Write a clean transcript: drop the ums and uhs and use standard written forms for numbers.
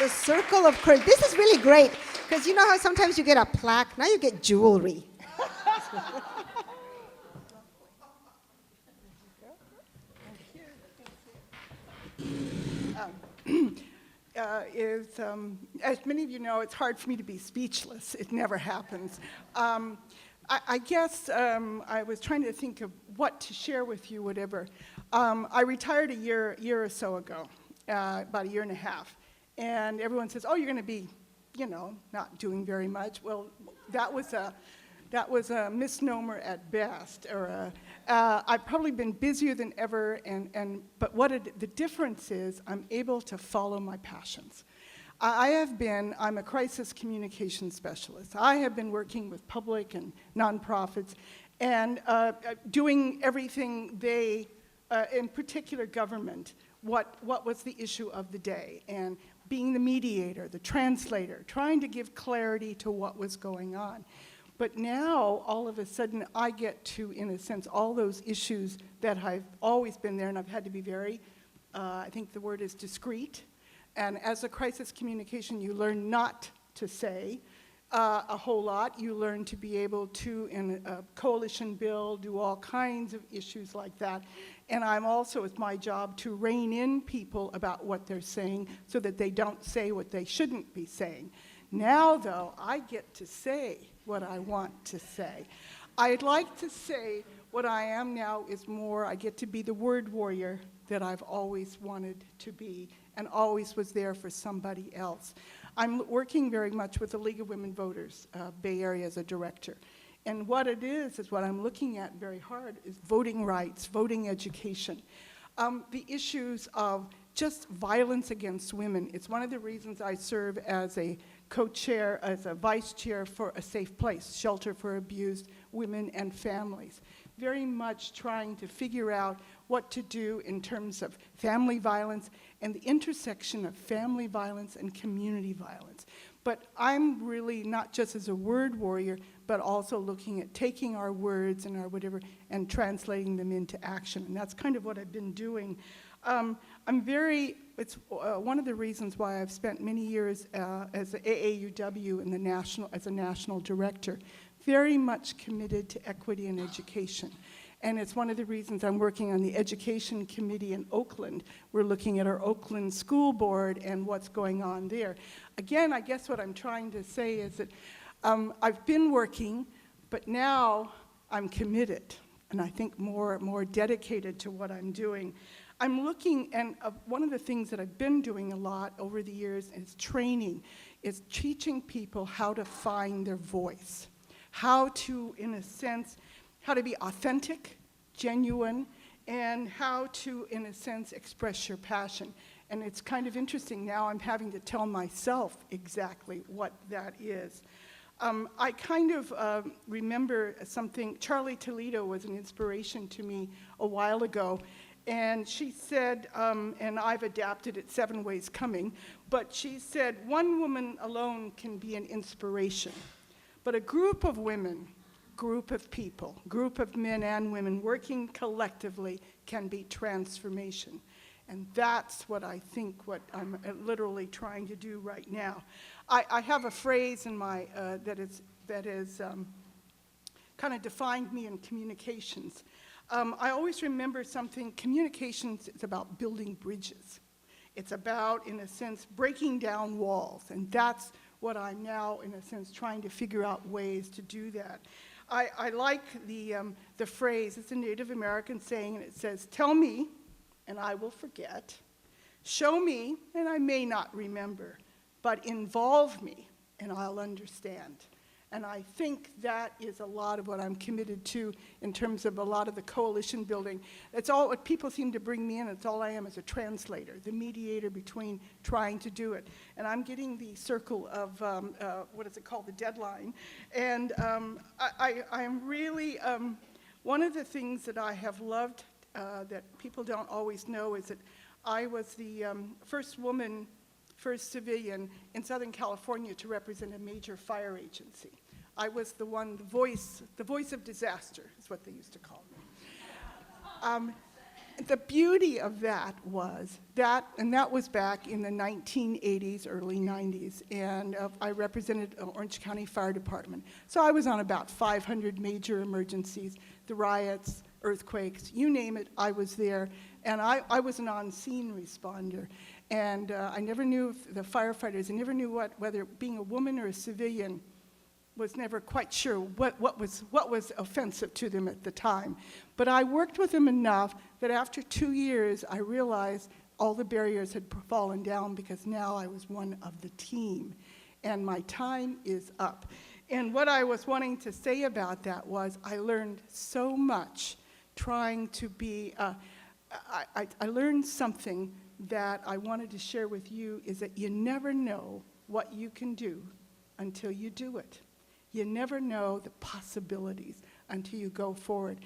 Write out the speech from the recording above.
The circle of courage. This is really great, because you know how sometimes you get a plaque? Now you get jewelry. As many of you know, it's hard for me to be speechless. It never happens. I guess I was trying to think of what to share with you, whatever. I retired a year or so ago, about a year and a half. And everyone says, oh, you're going to be, not doing very much. Well, that was a misnomer at best. I've probably been busier than ever, but the difference is I'm able to follow my passions. I'm a crisis communication specialist. I have been working with public and nonprofits and doing everything in particular government, what was the issue of the day, and being the mediator, the translator, trying to give clarity to what was going on. But now, all of a sudden, I get to, in a sense, all those issues that I've always been there, and I've had to be very, I think the word is discreet. And as a crisis communication, you learn not to say a whole lot. You learn to be able to, in a coalition bill, do all kinds of issues like that. And it's my job to rein in people about what they're saying so that they don't say what they shouldn't be saying. Now, though, I get to say what I want to say. I'd like to say what I am now is more, I get to be the word warrior that I've always wanted to be and always was there for somebody else. I'm working very much with the League of Women Voters, Bay Area, as a director. And what it is what I'm looking at very hard is voting rights, voting education. The issues of just violence against women. It's one of the reasons I serve as a co-chair, as a vice chair for A Safe Place, Shelter for Abused Women and Families. Very much trying to figure out what to do in terms of family violence and the intersection of family violence and community violence. But I'm really not just as a word warrior, but also looking at taking our words and our whatever and translating them into action. And that's kind of what I've been doing. It's one of the reasons why I've spent many years as the AAUW as a national director, very much committed to equity and education. And it's one of the reasons I'm working on the education committee in Oakland. We're looking at our Oakland School Board and what's going on there. Again, I guess what I'm trying to say is that I've been working, but now I'm committed, and I think more dedicated to what I'm doing. I'm looking, and one of the things that I've been doing a lot over the years is training, is teaching people how to find their voice, how to, in a sense, how to be authentic, genuine, and how to, in a sense, express your passion. And it's kind of interesting now I'm having to tell myself exactly what that is. I kind of remember something, Charlie Toledo was an inspiration to me a while ago, and she said, and I've adapted it 7 ways coming, but she said, one woman alone can be an inspiration, but a group of women, group of people, group of men and women working collectively can be transformation. And that's what I think what I'm literally trying to do right now. I have a phrase in my that is kind of defined me in communications. I always remember something, communications is about building bridges. It's about, in a sense, breaking down walls, and that's what I'm now, in a sense, trying to figure out ways to do that. I like the phrase, it's a Native American saying, and it says, tell me, and I will forget. Show me, and I may not remember, but involve me, and I'll understand. And I think that is a lot of what I'm committed to in terms of a lot of the coalition building. It's all what people seem to bring me in. It's all I am as a translator, the mediator between trying to do it. And I'm getting the circle of, what is it called, the deadline. And I am really, one of the things that I have loved that people don't always know is that I was the first civilian in Southern California to represent a major fire agency. I was the voice of disaster is what they used to call me. The beauty of that was that, and that was back in the 1980s, early 90s, and I represented Orange County Fire Department. So I was on about 500 major emergencies, the riots, earthquakes, you name it, I was there. And I was an on-scene responder. And I never knew if the firefighters, I never knew whether being a woman or a civilian, was never quite sure what was offensive to them at the time. But I worked with them enough that after 2 years, I realized all the barriers had fallen down because now I was one of the team. And my time is up. And what I was wanting to say about that was I learned so much trying to be, I learned something that I wanted to share with you, is that you never know what you can do until you do it. You never know the possibilities until you go forward.